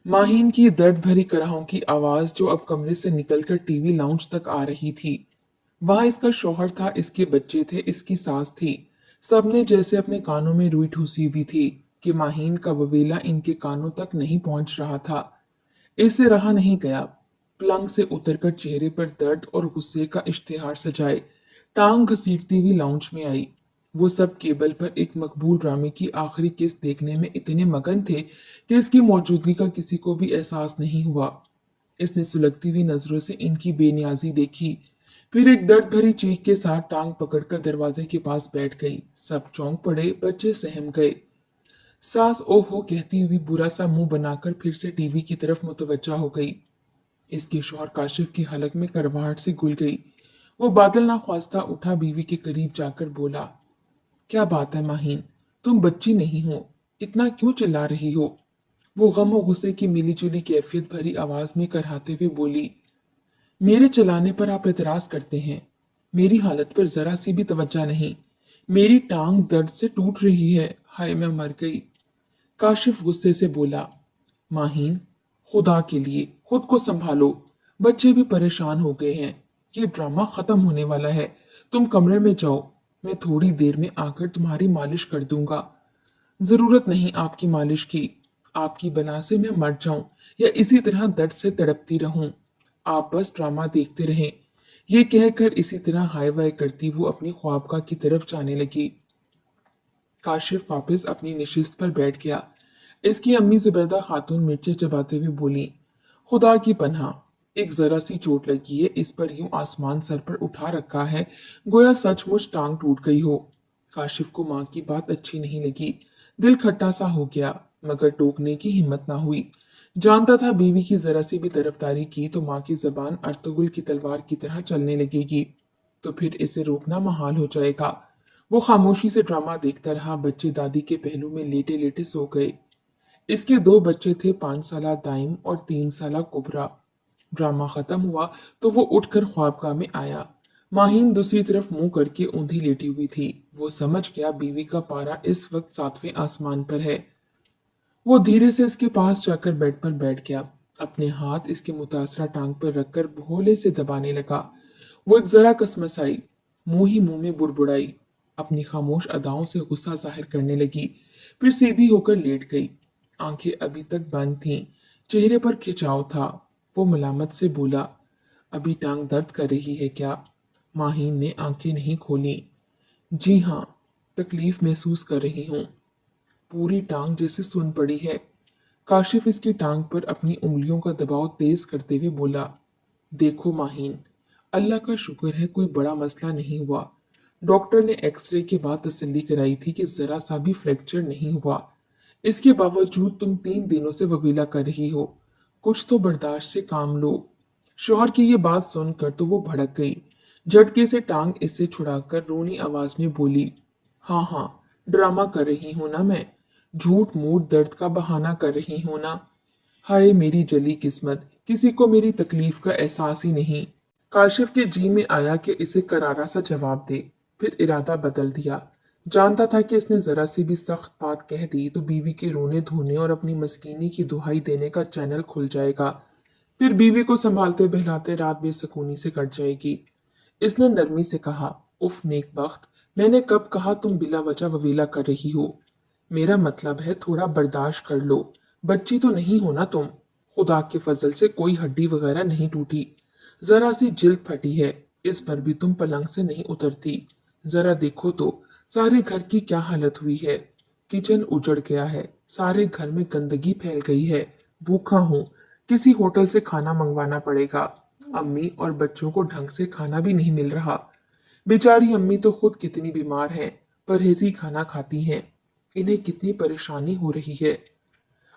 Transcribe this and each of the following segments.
माहीन की दर्द भरी कराहों की आवाज जो अब कमरे से निकलकर टीवी लाउंज तक आ रही थी। वहां इसका शौहर था, इसके बच्चे थे, इसकी सास थी। सबने जैसे अपने कानों में रुई ठूसी हुई थी कि माहीन का ववेला इनके कानों तक नहीं पहुंच रहा था। इससे रहा नहीं गया। पलंग से उतरकर चेहरे पर दर्द और गुस्से का इश्तिहार सजाए टांग घसीटती हुई लाउंज में आई। वो सब केबल पर एक मकबूल ड्रामे की आखिरी किस्त देखने में इतने मगन थे कि इसकी मौजूदगी का किसी को भी एहसास नहीं हुआ। इसने सुलगती हुई नजरों से इनकी बेनियाजी देखी, फिर एक दर्द भरी चीख के साथ टांग पकड़कर दरवाजे के पास बैठ गई। सब चौंक पड़े, बच्चे सहम गए। सास ओहो कहती हुई बुरा सा मुंह बनाकर फिर से टीवी की तरफ मुतवज्जा हो गई। इसके शौहर काशिफ की हलक में करवाहट सी घुल गई। वो बादल ना ख्वास्ता उठा, बीवी के करीब जाकर बोला, क्या बात है माहीन, तुम बच्ची नहीं हो, इतना क्यों चिल्ला रही हो? वो गम और गुस्से की मिली जुली कैफियत भरी आवाज में करहाते हुए बोली, मेरे चलाने पर आप एतराज करते हैं। मेरी हालत पर जरा सी भी तवज्जा नहीं। मेरी टांग दर्द से टूट रही है, हाय मैं मर गई। काशिफ गुस्से से बोला, माहीन, खुदा के लिए खुद को संभालो। बच्चे भी परेशान हो गए हैं। ये ड्रामा खत्म होने वाला है। तुम कमरे में जाओ, मैं थोड़ी देर में आकर तुम्हारी मालिश कर दूंगा। जरूरत नहीं आपकी मालिश की। आपकी बला से मैं मर जाऊं या इसी तरह दर्द से तड़पती रहूं। आप बस ड्रामा देखते रहें। ये कहकर इसी तरह हाय वाय करती वो अपनी ख्वाबगाह की तरफ जाने लगी। काशिफ वापस अपनी नशिस्त पर बैठ गया। इसकी अम्मी जुबैदा खातून मिर्चे चबाते हुए बोली, खुदा की पनाह, एक जरा सी चोट लगी है, इस पर यूं आसमान सर पर उठा रखा है गोया सचमुच टांग टूट गई हो। काशिफ को माँ की बात अच्छी नहीं लगी। दिल खट्टा सा हो गया, मगर टोकने की हिम्मत ना हुई। जानता था बीवी की जरा सी भी तरफदारी की तो माँ की जबान अर्तुगुल की तलवार की तरह चलने लगेगी, तो फिर इसे रोकना महाल हो जाएगा। वो खामोशी से ड्रामा देखता रहा। बच्चे दादी के पहलू में लेटे लेटे सो गए। इसके दो बच्चे थे, 5 साला दाइम और 3 साला कुबरा। ड्रामा खत्म हुआ तो वो उठकर ख्वाबगाह में आया। माहीन दूसरी तरफ मुंह करके ऊंधी लेटी हुई थी। वो समझ गया बीवी का पारा इस वक्त 7वें आसमान पर है। वो धीरे से इसके पास जाकर बेड पर बैठ गया। अपने हाथ इसकी मुतासरा टांग पर रखकर भोले से दबाने लगा। वो एक जरा कसमसाई, मुंह ही मुंह में बुड़बुड़ाई, अपनी खामोश अदाओं से गुस्सा जाहिर करने लगी, फिर सीधी होकर लेट गई। आंखें अभी तक बंद थीं, चेहरे पर खिंचाव था। वो मलामत से बोला, अभी टांग दर्द कर रही है क्या? माहीन ने आंखें नहीं खोली। जी हाँ, तकलीफ महसूस कर रही हूँ। पूरी टांग जैसे सुन पड़ी है। काशिफ इसकी टांग पर अपनी उंगलियों का दबाव तेज करते हुए बोला, देखो माहीन, अल्लाह का शुक्र है कोई बड़ा मसला नहीं हुआ। डॉक्टर ने एक्सरे के बाद तसल्ली कराई थी कि जरा सा भी फ्रैक्चर नहीं हुआ। इसके बावजूद तुम 3 दिनों से वबीला कर रही हो। कुछ तो बर्दाश्त से काम लो। शौहर की ये बात सुनकर तो वो भड़क गई। झटके से टांग इससे छुड़ाकर रोनी आवाज में बोली, हाँ हाँ, ड्रामा कर रही हूं ना मैं, झूठ मूठ दर्द का बहाना कर रही हूं ना। हाय मेरी जली किस्मत, किसी को मेरी तकलीफ का एहसास ही नहीं। काशिफ के जी में आया कि इसे करारा सा जवाब दे, फिर इरादा बदल दिया। जानता था कि इसने जरा सी भी सख्त बात कह दी तो बीवी के रोने धोने और अपनी मस्कीनी की दुहाई देने का चैनल खुल जाएगा। फिर बीवी को संभालते बहलाते रात बेसकूनी से कट जाएगी। इसने नरमी से कहा, उफ नेकबख्त, मैंने कब कहा तुम बिला वजह ववीला कर रही हो? मेरा मतलब है थोड़ा बर्दाश्त कर लो। बच्ची तो नहीं हो ना तुम। खुदा के फजल से कोई हड्डी वगैरह नहीं टूटी, जरा सी जिल्द फटी है, इस पर भी तुम पलंग से नहीं उतरती। जरा देखो तो सारे घर की क्या हालत हुई है। किचन उजड़ गया है, सारे घर में गंदगी फैल गई है। भूखा हूँ, किसी होटल से खाना मंगवाना पड़ेगा। अम्मी और बच्चों को ढंग से खाना भी नहीं मिल रहा। बेचारी अम्मी तो खुद कितनी बीमार हैं, परहेजी खाना खाती हैं। इन्हें कितनी परेशानी हो रही है।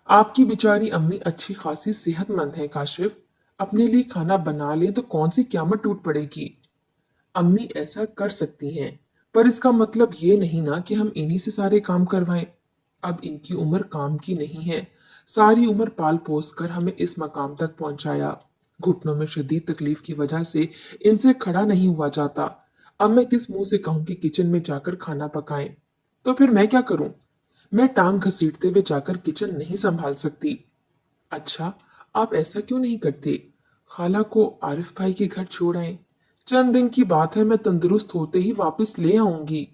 आपकी बेचारी अम्मी अच्छी खासी सेहतमंद है काशिफ, अपने लिए खाना बना लें तो कौन सी क्यामत टूट पड़ेगी। अम्मी ऐसा कर सकती हैं, पर इसका मतलब ये नहीं ना कि हम इन्हीं से सारे काम करवाएं। अब इनकी उम्र काम की नहीं है। सारी उम्र पाल पोस कर हमें इस मकाम तक पहुंचाया। घुटनों में शदीद तकलीफ की वजह से इनसे खड़ा नहीं हुआ जाता। अब मैं किस मुंह से कहूं कि किचन में जाकर खाना पकाएं? तो फिर मैं क्या करूं? मैं टांग घसीटते हुए जाकर किचन नहीं संभाल सकती। अच्छा, आप ऐसा क्यों नहीं करते? खाला को आरिफ भाई के घर छोड़ आए। चंद दिन की बात है, मैं तंदुरुस्त होते ही वापस ले आऊंगी।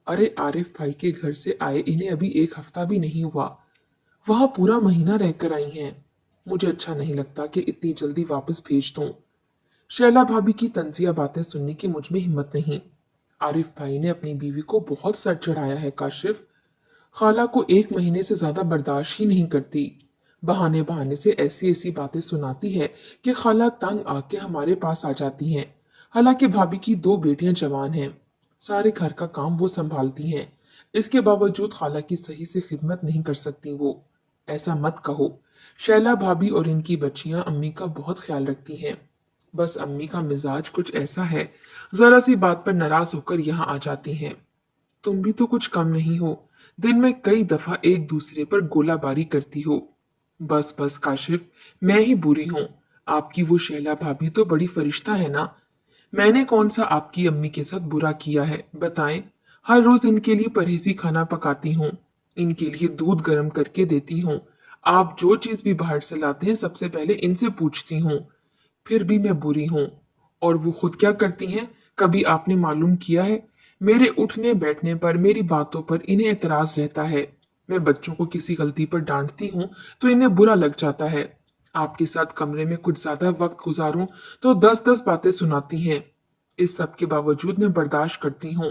अरे आरिफ भाई के घर से आए इन्हें अभी एक हफ्ता भी नहीं हुआ। वहां पूरा महीना रहकर आई हैं। मुझे अच्छा नहीं लगता कि इतनी जल्दी वापस भेज दूं। शैला भाभी की तंजिया बातें सुनने की मुझ में हिम्मत नहीं। आरिफ भाई ने अपनी बीवी को बहुत सर चढ़ाया है काशिफ। खाला को एक महीने से ज्यादा बर्दाश्त ही नहीं करती। बहाने बहाने से ऐसी ऐसी बातें सुनाती है कि खाला तंग आके हमारे पास आ जाती हैं। हालांकि भाभी की दो बेटियां जवान हैं, सारे घर का काम वो संभालती हैं। इसके बावजूद खाला की सही से खिदमत नहीं कर सकती वो। ऐसा मत कहो। शैला भाभी और इनकी बच्चियां अम्मी का बहुत ख्याल रखती हैं। बस अम्मी का मिजाज कुछ ऐसा है, जरा सी बात पर नाराज होकर यहाँ आ जाती हैं। तुम भी तो कुछ कम नहीं हो। दिन में कई दफा एक दूसरे पर गोलाबारी करती हो। बस बस काशिफ, मैं ही बुरी हूं। आपकी वो शैला भाभी तो बड़ी फरिश्ता है ना। मैंने कौन सा आपकी अम्मी के साथ बुरा किया है बताएं। हर रोज इनके लिए परहेजी खाना पकाती हूँ, इनके लिए दूध गर्म करके देती हूँ। आप जो चीज भी बाहर से लाते हैं सबसे पहले इनसे पूछती हूँ। फिर भी मैं बुरी हूं। और वो खुद क्या करती हैं, कभी आपने मालूम किया है? मेरे उठने बैठने पर, मेरी बातों पर इन्हें एतराज रहता है। मैं बच्चों को किसी गलती पर डांटती हूँ तो इन्हें बुरा लग जाता है। आपके साथ कमरे में कुछ ज्यादा वक्त गुजारूं तो 10-10 बातें सुनाती हैं। इस सब के बावजूद मैं बर्दाश्त करती हूँ।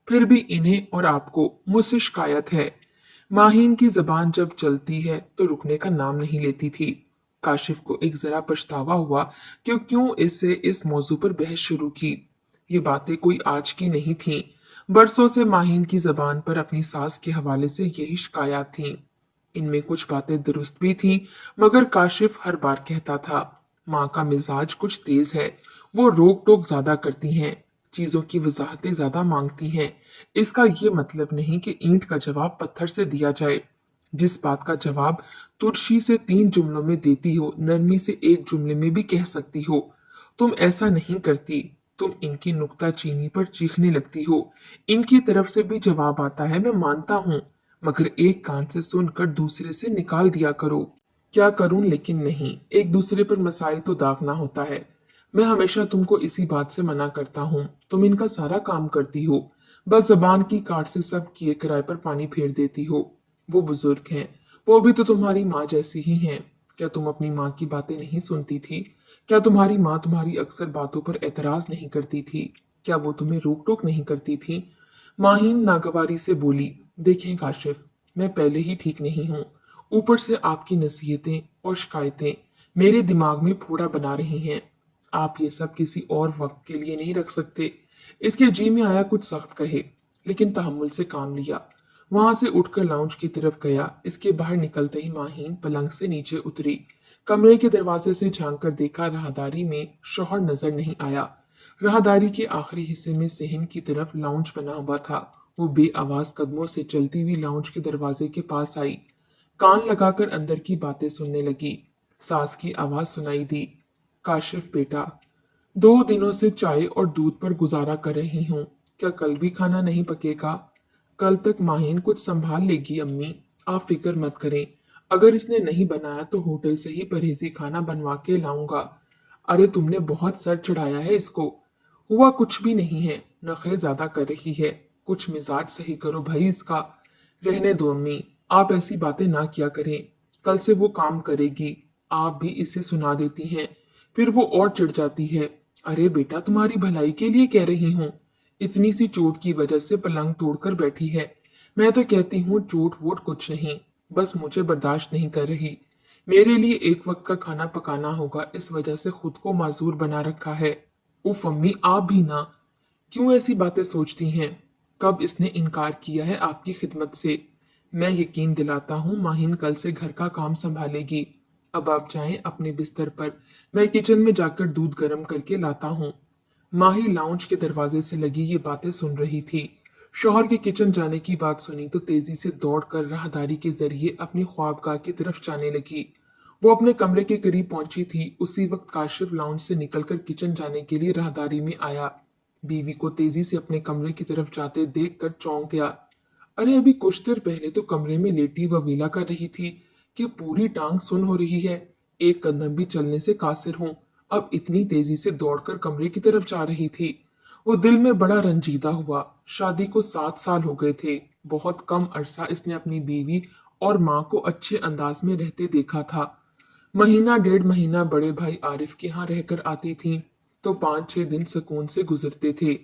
फिर भी इन्हें और आपको मुझसे शिकायत है। माहीन की जबान जब चलती है तो रुकने का नाम नहीं लेती थी। काशिफ को एक जरा पछतावा हुआ कि क्यों इससे इस मौजू पर बहस शुरू की। ये बातें कोई आज की नहीं थीं। बरसों से माहीन की जबान पर अपनी सास के हवाले से यही शिकायत थीं। इनमें कुछ बातें दुरुस्त भी थीं, मगर काशिफ हर बार कहता था, माँ का मिजाज कुछ तेज है, वो रोक टोक ज्यादा करती हैं, चीजों की वजाहतें ज्यादा मांगती हैं। इसका ये मतलब नहीं कि ईंट का जवाब पत्थर से दिया जाए। जिस बात का जवाब तुरशी से 3 जुमलों में देती हो, नरमी से एक जुमले में भी कह सकती हो। तुम ऐसा नहीं करती। तुम इनकी नुक्ताचीनी पर चीखने लगती हो। इनकी तरफ से भी जवाब आता है, मैं मानता हूँ, मगर एक कान से सुनकर दूसरे से निकाल दिया करो। क्या करूं, लेकिन नहीं, एक दूसरे पर मसाइल तो दागना होता है। मैं हमेशा तुमको इसी बात से मना करता हूँ, तुम इनका सारा काम करती हो, बस जबान की काट से सब किए किराए पर पानी फेर देती हो। वो बुजुर्ग हैं, वो भी तो तुम्हारी माँ जैसी ही हैं। क्या तुम अपनी माँ की बातें नहीं सुनती थी? क्या तुम्हारी माँ तुम्हारी अक्सर बातों पर एतराज नहीं करती थी? क्या वो तुम्हें रोक टोक नहीं करती थी? माहीन नागवारी से बोली, देखें काशिफ, मैं पहले ही ठीक नहीं हूँ। ऊपर से आपकी नसीहतें और शिकायतें मेरे दिमाग में फोड़ा बना रही हैं। आप ये सब किसी और वक्त के लिए नहीं रख सकते। इसके जी में आया कुछ सख्त कहे, लेकिन तहम्मुल से काम लिया। वहां से उठकर लाउंज की तरफ गया। इसके बाहर निकलते ही माहीन पलंग से नीचे उतरी। कमरे के दरवाजे से झांक कर देखा, राहदारी में शौहर नजर नहीं आया। राहदारी के आखिरी हिस्से में सेहन की तरफ लाउंज बना हुआ था। वो बेआवाज कदमों से चलती हुई लाउंज के दरवाजे के पास आई। कान लगाकर अंदर की बातें सुनने लगी। सास की आवाज सुनाई दी, काशिफ बेटा, 2 दिनों से चाय और दूध पर गुजारा कर रही हूँ। क्या कल भी खाना नहीं पकेगा? कल तक माहीन कुछ संभाल लेगी अम्मी, आप फिक्र मत करें। अगर इसने नहीं बनाया तो होटल से ही परहेजी खाना बनवा के लाऊंगा। अरे तुमने बहुत सर चढ़ाया है इसको। हुआ कुछ भी नहीं है, नखरे ज्यादा कर रही है। कुछ मिजाज सही करो भाई इसका। रहने दो अम्मी, आप ऐसी बातें ना किया करें। कल से वो काम करेगी, आप भी इसे सुना देती हैं, फिर वो और चिढ़ जाती है। अरे बेटा, तुम्हारी भलाई के लिए कह रही हूँ। इतनी सी चोट की वजह से पलंग तोड़कर बैठी है। मैं तो कहती हूँ चोट वोट कुछ नहीं, बस मुझे बर्दाश्त नहीं कर रही। मेरे लिए एक वक्त का खाना पकाना होगा, इस वजह से खुद को माजूर बना रखा है। उफ अम्मी, आप भी ना, क्यों ऐसी बातें सोचती हैं? कब इसने इनकार किया है आपकी खिदमत से? मैं यकीन दिलाता हूँ माहिन कल से घर का काम संभालेगी। अब आप जाएं अपने बिस्तर पर, मैं किचन में जाकर दूध गर्म करके लाता हूँ। माही लाउंज के दरवाजे से लगी ये बातें सुन रही थी। शौहर के किचन जाने की बात सुनी तो तेजी से दौड़कर राहदारी के जरिए अपनी ख्वाबगाह की तरफ जाने लगी। वो अपने कमरे के करीब पहुंची थी, उसी वक्त काशिफ लाउंज से निकलकर किचन जाने के लिए राहदारी में आया। बीवी को तेजी से अपने कमरे की तरफ जाते देखकर चौंक गया। अरे अभी कुछ देर पहले तो कमरे में लेटी ववीला कर रही थी, कि पूरी टांग सुन हो रही है। एक कदम भी चलने से कासिर हूं। अब इतनी तेजी से दौड़कर कमरे की तरफ जा रही थी। वो दिल में बड़ा रंजीदा हुआ। शादी को 7 साल हो गए थे। बहुत कम अरसा इसने अपनी बीवी और माँ को अच्छे अंदाज में रहते देखा था। महीना डेढ़ महीना बड़े भाई आरिफ के यहाँ रहकर आती थीं, तो 5-6 दिन सुकून से गुजरते थे।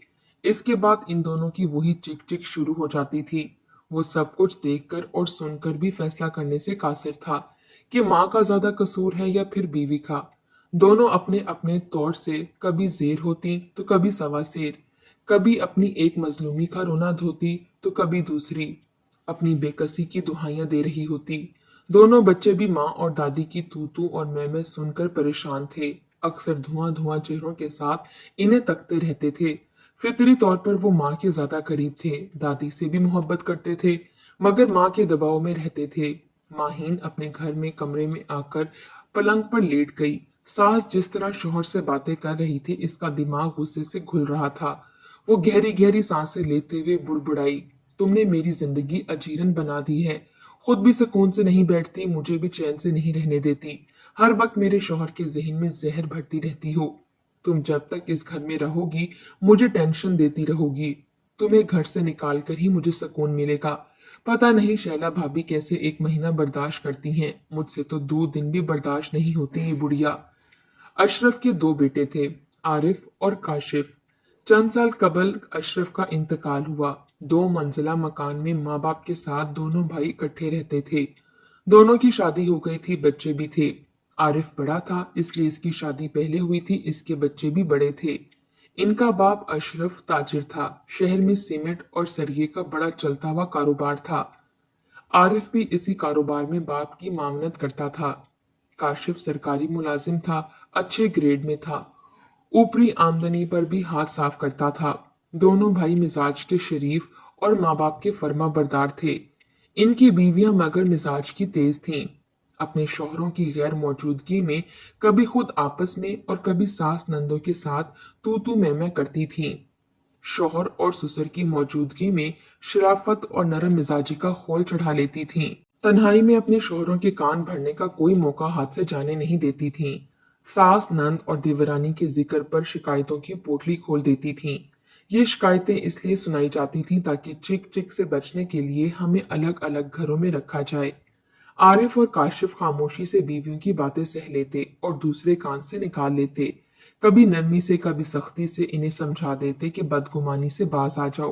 इसके बाद इन दोनों की वही चिक चिक शुरू हो जाती थी। वो सब कुछ देखकर और सुनकर भी फैसला करने से कासिर था कि माँ का ज्यादा कसूर है या फिर बीवी का। दोनों अपने अपने तौर से कभी जेर होती तो कभी सवा शेर, कभी अपनी एक मजलूमी का रोना धोती तो कभी दूसरी अपनी बेकसी की दुहाइयां दे रही होती। दोनों बच्चे भी माँ और दादी की तू तू और मैं सुनकर परेशान थे। अक्सर धुआं धुआं चेहरों के साथ इन्हें तकते रहते थे। फितरी तौर पर वो माँ के ज्यादा करीब थे, दादी से भी मोहब्बत करते थे, मगर माँ के दबाव में रहते थे। माहीन अपने घर में कमरे में आकर पलंग पर लेट गई। सास जिस तरह शोहर से बातें कर रही थी, इसका दिमाग गुस्से से घुल रहा था। वो गहरी गहरी सांसें लेते हुए बुड़बुड़ाई, तुमने मेरी जिंदगी अजीरन बना दी है। खुद भी सुकून से नहीं बैठती, मुझे भी चैन से नहीं रहने देती। हर वक्त मेरे शौहर के जहन में जहर भरती रहती हो। तुम जब तक इस घर में रहोगी मुझे टेंशन देती रहोगी। तुम्हें घर से निकाल कर ही मुझे सुकून मिलेगा। पता नहीं शैला भाभी कैसे 1 महीना बर्दाश्त करती हैं, मुझसे तो 2 दिन भी बर्दाश्त नहीं होती ये बुढ़िया। अशरफ के 2 बेटे थे, आरिफ और काशिफ। चंद साल कबल अशरफ का इंतकाल हुआ। 2 मंजिला मकान में माँ बाप के साथ दोनों भाई इकट्ठे रहते थे। दोनों की शादी हो गई थी, बच्चे भी थे। आरिफ बड़ा था इसलिए इसकी शादी पहले हुई थी, इसके बच्चे भी बड़े थे। इनका बाप अशरफ ताजिर था। शहर में सीमेंट और सरिये का बड़ा चलता हुआ कारोबार था। आरिफ भी इसी कारोबार में बाप की मामनत करता था। काशिफ सरकारी मुलाजिम था, अच्छे ग्रेड में था, ऊपरी आमदनी पर भी हाथ साफ करता था। दोनों भाई मिजाज के शरीफ और माँ बाप के फर्मा बरदार थे। इनकी बीवियां मगर मिजाज की तेज थीं। अपने शौहरों की गैर मौजूदगी में कभी खुद आपस में और कभी सास नंदों के साथ तू मैं करती थीं। शौहर और ससुर की मौजूदगी में शराफत और नरम मिजाजी का खोल चढ़ा लेती थीं। तन्हाई में अपने शौहरों के कान भरने का कोई मौका हाथ से जाने नहीं देती थीं। सास नंद और देवरानी के जिक्र पर शिकायतों की पोटली खोल देती थीं। ये शिकायतें इसलिए सुनाई जाती थीं ताकि चिक चिक से बचने के लिए हमें अलग अलग घरों में रखा जाए। आरिफ और काशिफ खामोशी से बीवियों की बातें सह लेते और दूसरे कान से निकाल लेते। कभी नरमी से कभी सख्ती से इन्हें समझा देते कि बदगुमानी से बाज आ जाओ।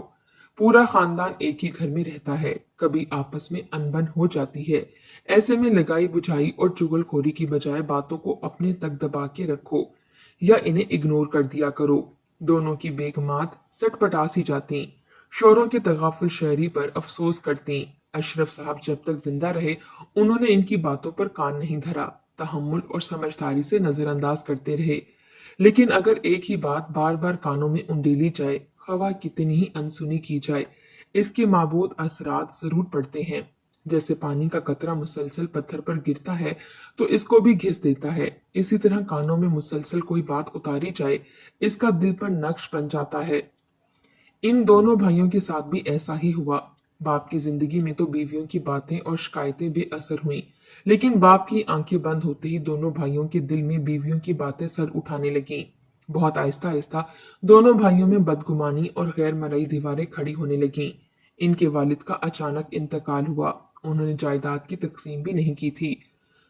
पूरा खानदान एक ही घर में रहता है, कभी आपस में अनबन हो जाती है। ऐसे में लगाई बुझाई और चुगलखोरी की बजाय बातों को अपने तक दबा के रखो या इन्हें इग्नोर कर दिया करो। दोनों की बेगमात सटपटा सी जाती, शोरों के तगाफुल शायरी पर अफसोस करती। अशरफ साहब जब तक जिंदा रहे उन्होंने इनकी बातों पर कान नहीं धरा, तहम्मुल और समझदारी से नजरअंदाज करते रहे। लेकिन अगर एक ही बात बार बार कानों में उंडेली जाए, खवा कितनी ही अनसुनी की जाए, इसके माबूद असरात जरूर पड़ते हैं। जैसे पानी का कतरा मुसलसल पत्थर पर गिरता है तो इसको भी घिस देता है, इसी तरह कानों में मुसलसल कोई बात उतारी जाए, इसका दिल पर नक्श बन जाता है। इन दोनों भाइयों के साथ भी ऐसा ही हुआ। बाप की जिंदगी में तो बीवियों की बातें और शिकायतें बेअसर हुईं, लेकिन बाप की आंखें बंद होते ही दोनों भाइयों के दिल में बीवियों की बातें सर उठाने लगीं। बहुत आहिस्ता आहिस्ता दोनों भाइयों में बदगुमानी और गैर मरई दीवारें खड़ी होने लगीं। इनके वालिद का अचानक इंतकाल हुआ। उन्होंने जायदाद की तकसीम भी नहीं की थी।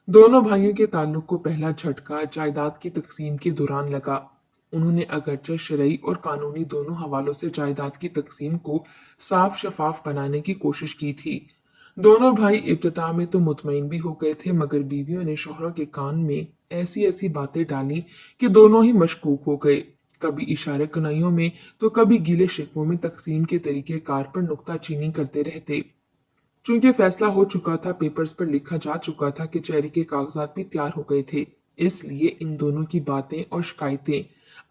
दोनों भाइयों के ताल्लुक को पहला झटका जायदाद की तकसीम के दौरान लगा। उन्होंने अगरचे शरई और कानूनी दोनों हवालों से जायदाद की तकसीम को साफ शफाफ बनाने की कोशिश की थी। दोनों भाई इब्तिदा में तो मुतमईन भी हो गए थे, मगर बीवियों ने शौहरों के कान में ऐसी ऐसी बातें डाली कि दोनों ही मशकूक हो गए। कभी इशारे कनाइयों में तो कभी गीले शिकवों में तकसीम के तरीके कार पर नुक्ताचीनी करते रहते। चूंकि फैसला हो चुका था, पेपर्स पर लिखा जा चुका था कि चेहरे के कागजात भी तैयार हो गए थे, इसलिए इन दोनों की बातें और शिकायतें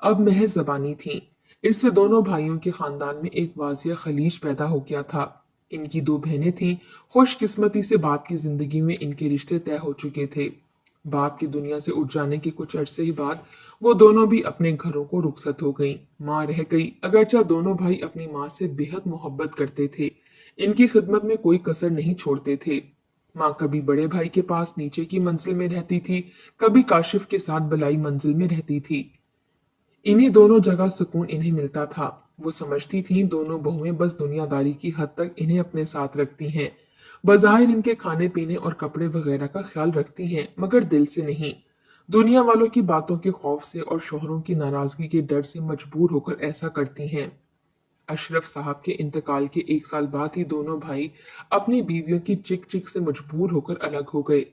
अब महज जबानी थीं। इससे दोनों भाइयों के खानदान में एक वाजिया खलीज पैदा हो गया था। इनकी 2 बहनें थीं। खुशकिस्मती से बाप की जिंदगी में इनके रिश्ते तय हो चुके थे। बाप की दुनिया से उठ जाने के कुछ अरसे ही बाद वो दोनों भी अपने घरों को रुखसत हो गईं। माँ रह गई, अगरचा दोनों भाई अपनी माँ से बेहद मोहब्बत करते थे, इनकी खिदमत में कोई कसर नहीं छोड़ते थे। माँ कभी बड़े भाई के पास नीचे की मंजिल में रहती थी, कभी काशिफ के साथ बलाई मंजिल में रहती थी। इन्हीं दोनों जगह सुकून इन्हें मिलता था। वो समझती थीं दोनों बहुएं बस दुनियादारी की हद तक इन्हें अपने साथ रखती हैं। बज़ाहिर इनके खाने पीने और कपड़े वगैरह का ख्याल रखती हैं, मगर दिल से नहीं। दुनिया वालों की बातों के खौफ से और शोहरों की नाराजगी के डर से मजबूर होकर ऐसा करती हैं। अशरफ साहब के इंतकाल के 1 साल बाद ही दोनों भाई अपनी बीवियों की चिक चिक से मजबूर होकर अलग हो गए।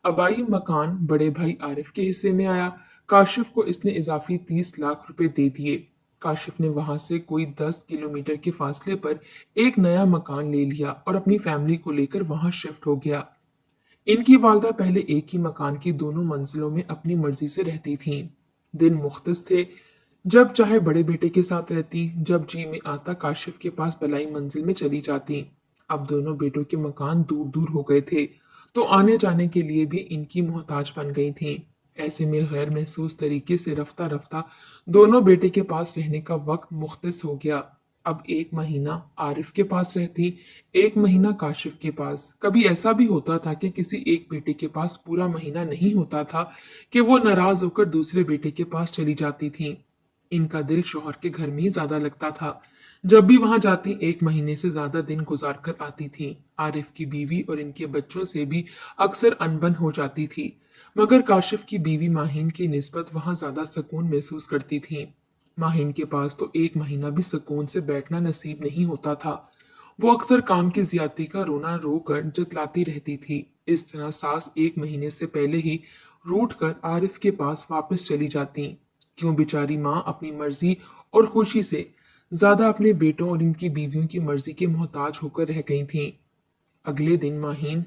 अबाई मकान बड़े भाई आरिफ के हिस्से में आया। काशिफ को इसने इजाफी 30 लाख रुपए दे दिए। काशिफ ने वहां से कोई 10 किलोमीटर के फासले पर एक नया मकान ले लिया और अपनी फैमिली को लेकर वहां शिफ्ट हो गया। इनकी वालदा पहले एक ही मकान की दोनों मंजिलों में अपनी मर्जी से रहती थीं। दिन मुख्तस थे। जब चाहे बड़े बेटे के साथ रहती, जब जी में आता काशिफ के पास बलाई मंजिल में चली जाती। अब दोनों बेटों के मकान दूर दूर हो गए थे, तो आने जाने के लिए भी इनकी मोहताज बन गई थीं। ऐसे में गैर महसूस तरीके से रफ्ता रफ्ता दोनों बेटे के पास रहने का वक्त मुख्तस हो गया। अब एक महीना आरिफ के पास रहती, एक महीना काशिफ के पास। कभी ऐसा भी होता था कि किसी एक बेटे के पास पूरा महीना नहीं होता था कि वो नाराज होकर दूसरे बेटे के पास चली जाती थीं। इनका दिल शौहर के घर में ही ज्यादा लगता था। जब भी वहां जाती 1 महीने से ज्यादा दिन गुजार कर आती थी। आरिफ की बीवी और इनके बच्चों से भी अक्सर अनबन हो जाती थी, मगर काशिफ की बीवी माहीन की निस्बत वहां ज्यादा सुकून महसूस करती थी। माहीन के पास तो 1 महीना भी सुकून से बैठना नसीब नहीं होता था। वो अक्सर काम की ज्यादती का रोना रो कर जतलाती रहती थी। इस तरह सास 1 महीने से पहले ही रूठ कर आरिफ के पास वापस चली जाती। क्यों बेचारी माँ अपनी मर्जी और खुशी से ज्यादा अपने बेटों और इनकी बीवियों की मर्जी के मोहताज होकर रह गई थीं। अगले दिन माहीन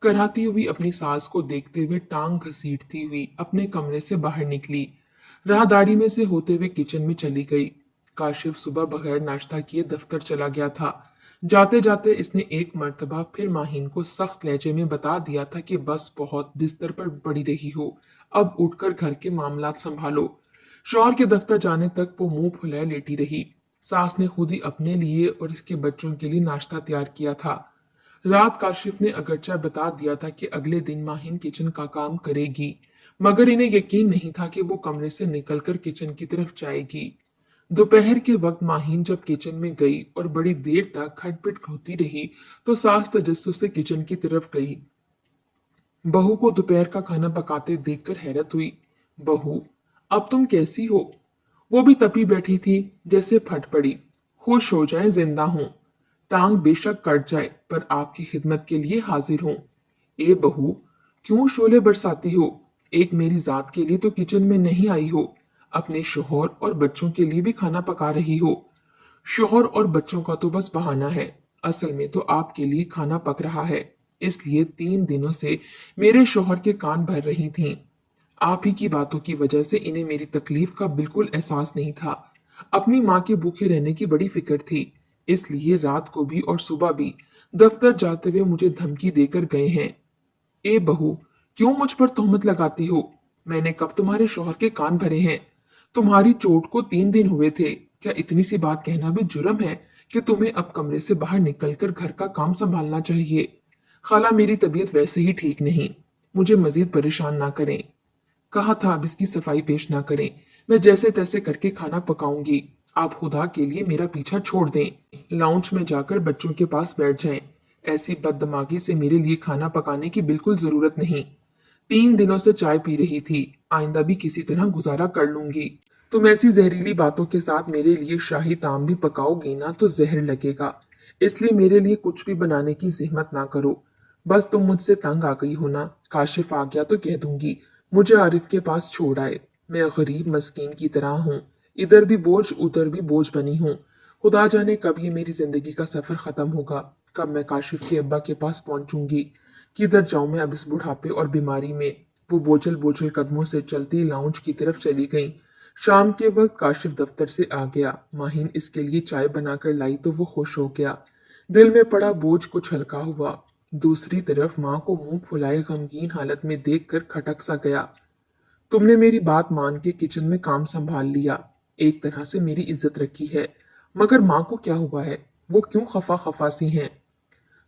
कराहती हुई अपनी सास को देखते हुए टांग घसीटती हुई अपने कमरे से बाहर निकली। राहदारी में से होते हुए किचन में चली गई। काशिफ सुबह बगैर नाश्ता किए दफ्तर चला गया था। जाते जाते इसने एक मर्तबा फिर माहीन को सख्त लहजे में बता दिया था कि बस बहुत बिस्तर पर पड़ी रही हो, अब उठकर घर के मामलात संभालो। शौहर के दफ्तर जाने तक वो मुंह फुलाए लेटी रही। सास ने खुद ही अपने लिए और इसके बच्चों के लिए नाश्ता तैयार किया था। रात काशिफ ने अगरचा बता दिया था कि अगले दिन माहिन किचन का काम करेगी, मगर इन्हें यकीन नहीं था कि वो कमरे से निकलकर किचन की तरफ जाएगी। दोपहर के वक्त माहिन जब किचन में गई और बड़ी देर तक खटपिट होती रही, तो सास तजस्सुस से किचन की तरफ गई। बहू को दोपहर का खाना पकाते देखकर हैरत हुई। बहू, अब तुम कैसी हो? वो भी तपी बैठी थी, जैसे फट पड़ी। खुश हो जाए, जिंदा हूं। टांग बेशक कट जाए, पर आपकी खिदमत के लिए हाजिर हूं। ए बहू, क्यों शोले बरसाती हो? एक मेरी जात के लिए तो किचन में नहीं आई हो, अपने शोहर और बच्चों के लिए भी खाना पका रही हो। शोहर और बच्चों का तो बस बहाना है, असल में तो आपके लिए खाना पक रहा है। इसलिए 3 दिनों से मेरे शोहर के कान भर रही थीं। आप ही की बातों की वजह से इन्हें मेरी तकलीफ का बिल्कुल एहसास नहीं था। अपनी माँ के भूखे रहने की बड़ी फिक्र थी, इसलिए रात को भी और सुबह भी दफ्तर जाते हुए मुझे धमकी देकर गए हैं। ए बहू, क्यों मुझ पर तोहमत लगाती हो? मैंने कब तुम्हारे शौहर के कान भरे हैं? तुम्हारी चोट को 3 दिन हुए थे। क्या इतनी सी बात कहना भी जुर्म है कि तुम्हें अब कमरे से बाहर निकलकर घर का काम संभालना चाहिए? खाला, मेरी तबीयत वैसे ही ठीक नहीं, मुझे मजीद परेशान ना करें। कहा था अब इसकी सफाई पेश ना करें। मैं जैसे तैसे करके खाना पकाऊंगी। आप खुदा के लिए मेरा पीछा छोड़ दें। लाउंज में जाकर बच्चों के पास बैठ जाएं। ऐसी बददिमागी से मेरे लिए खाना पकाने की बिल्कुल जरूरत नहीं। 3 दिनों से चाय पी रही थी, आइंदा भी किसी तरह गुजारा कर लूंगी। तुम ऐसी जहरीली बातों के साथ मेरे लिए शाही ताम भी पकाओगी ना तो जहर लगेगा। इसलिए मेरे लिए कुछ भी बनाने की जहमत ना करो। बस तुम मुझसे तंग आ गई हो ना? काशिफ आ गया तो कह दूंगी मुझे आरिफ के पास छोड़ आए। मैं गरीब मस्कीन की तरह हूँ, इधर भी बोझ उधर भी बोझ बनी हूँ। खुदा जाने कब ये मेरी जिंदगी का सफर खत्म होगा, कब मैं काशिफ के अब्बा के पास पहुंचूंगी। किधर जाऊं मैं अब इस बुढ़ापे और बीमारी में? वो बोझल बोझल कदमों से चलती लाउंज की तरफ चली गई। शाम के वक्त काशिफ दफ्तर से आ गया। माहिन इसके लिए चाय बनाकर लाई तो वो खुश हो गया। दिल में पड़ा बोझ कुछ हल्का हुआ। दूसरी तरफ माँ को मुंह फुलाए गमगीन हालत में देखकर खटक सा गया। तुमने मेरी बात मान के किचन में काम संभाल लिया, एक तरह से मेरी इज्जत रखी है, मगर माँ को क्या हुआ है? वो क्यों खफा खफा सी हैं?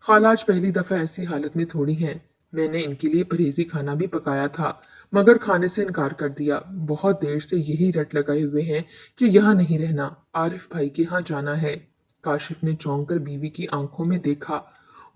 खाला आज पहली दफा ऐसी हालत में थोड़ी हैं। मैंने इनके लिए परहेजी खाना भी पकाया था, मगर खाने से इनकार कर दिया। बहुत देर से यही रट लगाए हुए हैं कि यहाँ नहीं रहना, आरिफ भाई के यहाँ जाना है। काशिफ ने चौंक कर बीवी की आंखों में देखा।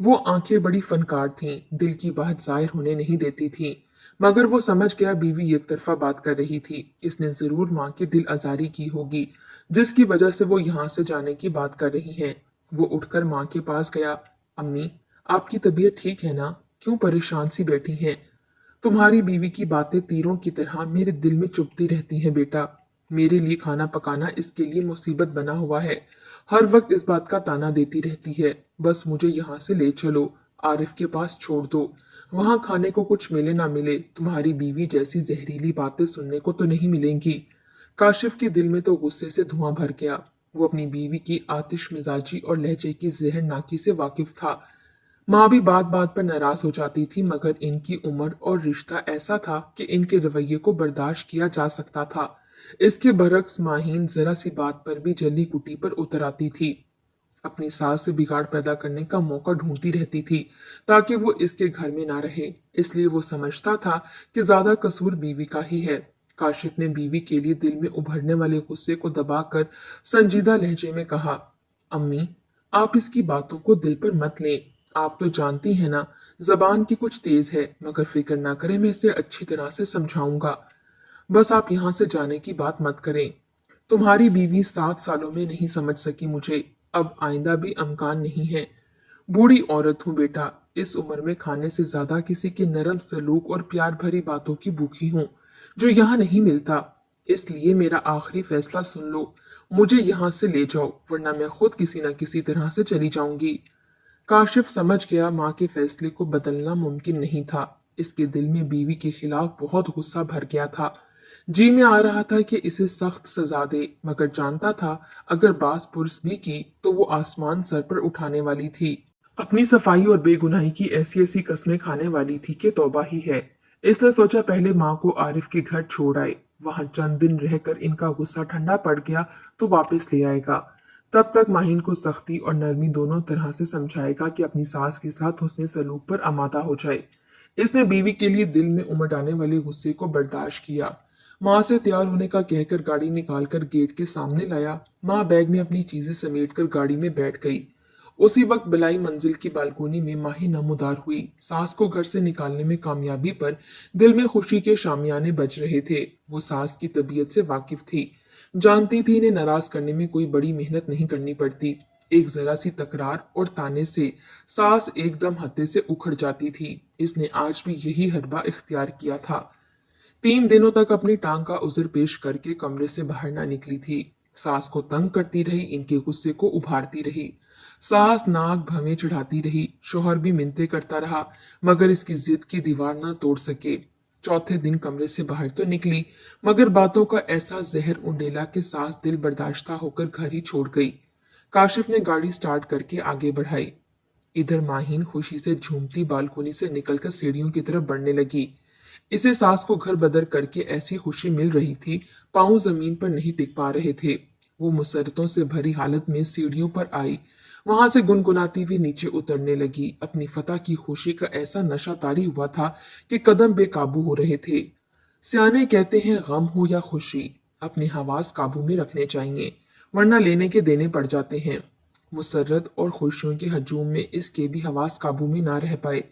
वो आंखें बड़ी फनकार थीं, दिल की बात जाहिर होने नहीं देती थीं। मगर वो समझ गया बीवी एक तरफा बात कर रही थी। इसने जरूर माँ की दिल आजारी की होगी, जिसकी वजह से वो यहाँ से जाने की बात कर रही हैं। वो उठकर माँ के पास गया। अम्मी, आपकी तबीयत ठीक है ना? क्यों परेशान सी बैठी हैं? तुम्हारी बीवी की बातें तीरों की तरह मेरे दिल में चुभती रहती हैं बेटा। मेरे लिए खाना पकाना इसके लिए मुसीबत बना हुआ है। हर वक्त इस बात का ताना देती रहती है। बस मुझे यहाँ से ले चलो, आरिफ के पास छोड़ दो। वहाँ खाने को कुछ मिले ना मिले, तुम्हारी बीवी जैसी जहरीली बातें सुनने को तो नहीं मिलेंगी। काशिफ के दिल में तो गुस्से से धुआं भर गया। वो अपनी बीवी की आतिश मिजाजी और लहजे की जहर नाकी से वाकिफ था। माँ भी बात बात पर नाराज हो जाती थी, मगर इनकी उम्र और रिश्ता ऐसा था कि इनके रवैये को बर्दाश्त किया जा सकता था। इसके बरक्स माहीन जरा सी बात पर भी जली कुटी पर उतर आती थी। अपनी सास से बिगाड़ पैदा करने का मौका ढूंढती रहती थी, ताकि वो इसके घर में ना रहे। इसलिए वो समझता था कि ज्यादा कसूर बीवी का ही है। काशिफ ने बीवी के लिए दिल में उभरने वाले गुस्से को दबाकर संजीदा लहजे में कहा, अम्मी, आप इसकी बातों को दिल पर मत लें। आप तो जानती हैं ना, जबान की कुछ तेज है, मगर फिक्र ना करें, मैं इसे अच्छी तरह से समझाऊंगा। बस आप यहाँ से जाने की बात मत करें। तुम्हारी बीवी 7 सालों में नहीं समझ सकी मुझे, अब आइंदा भी अमकान नहीं है। बूढ़ी औरत हूँ बेटा, इस उम्र में खाने से ज्यादा किसी के नरम सलूक और प्यार भरी बातों की भूखी हूँ, जो यहाँ नहीं मिलता। इसलिए मेरा आखिरी फैसला सुन लो, मुझे यहाँ से ले जाओ, वरना मैं खुद किसी न किसी तरह से चली जाऊंगी। काशिफ समझ गया माँ के फैसले को बदलना मुमकिन नहीं था। इसके दिल में बीवी के खिलाफ बहुत गुस्सा भर गया था। जी में आ रहा था कि इसे सख्त सजा दे, मगर जानता था अगर बास पुरस भी की तो वो आसमान सर पर उठाने वाली थी। अपनी सफाई और बेगुनाही की ऐसी ऐसी कस्में खाने वाली थी कि तौबा ही है। इसने सोचा पहले माँ को आरिफ के घर छोड़ आए, वहां चंद दिन रहकर इनका गुस्सा ठंडा पड़ गया तो वापस ले आएगा। तब तक माहिन को सख्ती और नरमी दोनों तरह से समझाएगा कि अपनी सास के साथ उसने सलूक पर आमादा हो जाए। इसने बीवी के लिए दिल में उमड़ आने वाले गुस्से को बर्दाश्त किया। माँ से तैयार होने का कहकर गाड़ी निकालकर गेट के सामने लाया। माँ बैग में अपनी चीजें समेटकर गाड़ी में बैठ गई। उसी वक्त बिलाई मंजिल की बालकोनी में माही नमूदार हुई। सास को घर से निकालने में कामयाबी पर दिल में खुशी के शामियाने बज रहे थे। वो सास की तबीयत से वाकिफ थी, जानती थी इन्हें नाराज करने में कोई बड़ी मेहनत नहीं करनी पड़ती। एक जरा सी तकरार और ताने से सास एकदम हत्थे से उखड़ जाती थी। इसने आज भी यही हरबा इख्तियार किया था। 3 दिनों तक अपनी टांग का उज़र पेश करके कमरे से बाहर ना निकली थी। सास को तंग करती रही, इनके गुस्से को उभारती रही। सास नाक भवें चढ़ाती रही, शोहर भी मिन्नतें करता रहा, मगर इसकी जिद की दीवार ना तोड़ सके। चौथे दिन कमरे से बाहर तो निकली, मगर बातों का ऐसा जहर उंडेला कि सास दिल बर्दाश्ता होकर घर ही छोड़ गई। काशिफ ने गाड़ी स्टार्ट करके आगे बढ़ाई। इधर माहीन खुशी से झूमती बालकोनी से निकलकर सीढ़ियों की तरफ बढ़ने लगी। इसे सास को घर बदर करके ऐसी खुशी मिल रही थी, पांव जमीन पर नहीं टिक पा रहे थे। वो मुसरतों से भरी हालत में सीढ़ियों पर आई, वहां से गुनगुनाती हुई नीचे उतरने लगी। अपनी फतह की खुशी का ऐसा नशा तारी हुआ था कि कदम बेकाबू हो रहे थे। सियाने कहते हैं गम हो या खुशी, अपने हवास काबू में रखने चाहिए, वरना लेने के देने पड़ जाते हैं। मुसर्रत और खुशियों के हजूम में इसके भी हवास काबू में ना रह पाए।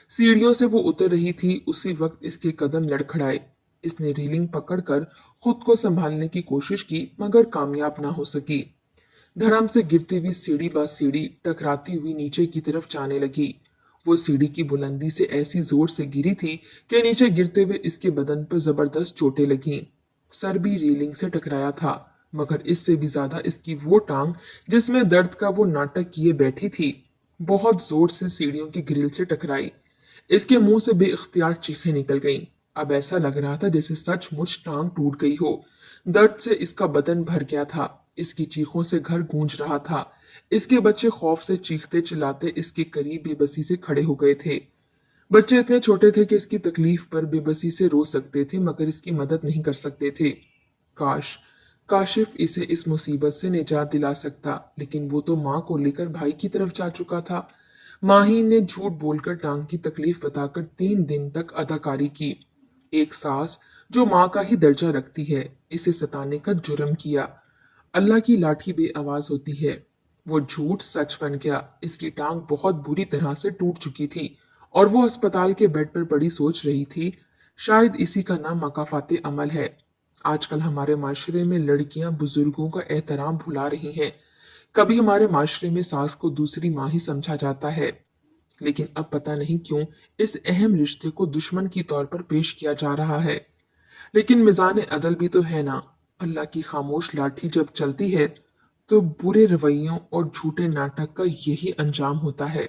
सीढ़ियों से वो उतर रही थी, उसी वक्त इसके कदम लड़खड़ाए। इसने रीलिंग पकड़कर खुद को संभालने की कोशिश की, मगर कामयाब ना हो सकी। धड़म से गिरती हुई सीढ़ी ब सीढ़ी टकराती हुई नीचे की तरफ जाने लगी। वो सीढ़ी की बुलंदी से ऐसी जोर से गिरी थी कि नीचे गिरते हुए इसके बदन पर जबरदस्त चोटें लगीं। सर भी रेलिंग से टकराया था, मगर इससे भी ज्यादा इसकी वो टांग जिसमें दर्द का वो नाटक किए बैठी थी, बहुत जोर से सीढ़ियों की ग्रिल से टकराई। इसके मुंह से बेइख्तियार चीखें निकल गईं। अब ऐसा लग रहा था जैसे सचमुच टांग टूट गई हो। दर्द से इसका बदन भर गया था। इसकी चीखों से घर गूंज रहा था। इसके बच्चे खौफ से चीखते चिल्लाते इसके करीब बेबसी से खड़े हो गए थे। बच्चे इतने छोटे थे कि इसकी तकलीफ पर बेबसी से रो सकते थे, मगर इसकी मदद नहीं कर सकते थे। काश काशिफ इसे इस मुसीबत से निजात दिला सकता, लेकिन वो तो माँ को लेकर भाई की तरफ जा चुका था। माहीन ने झूठ बोलकर टांग की तकलीफ बताकर 3 दिन तक अदाकारी की। एक सास जो माँ का ही दर्जा रखती है, इसे सताने का जुर्म किया। अल्लाह की लाठी बेआवाज होती है। वो झूठ सच बन गया। इसकी टांग बहुत बुरी तरह से टूट चुकी थी और वो अस्पताल के बेड पर पड़ी सोच रही थी, शायद इसी का नाम मकाफाते अमल है। आजकल हमारे माशरे में लड़कियां बुजुर्गों का एहतराम भुला रही हैं। कभी हमारे माशरे में सास को दूसरी माँ ही समझा जाता है, लेकिन अब पता नहीं क्यों इस अहम रिश्ते को दुश्मन की तौर पर पेश किया जा रहा है। लेकिन मिजान अदल भी तो है ना। अल्लाह की खामोश लाठी जब चलती है तो बुरे रवैयों और झूठे नाटक का यही अंजाम होता है।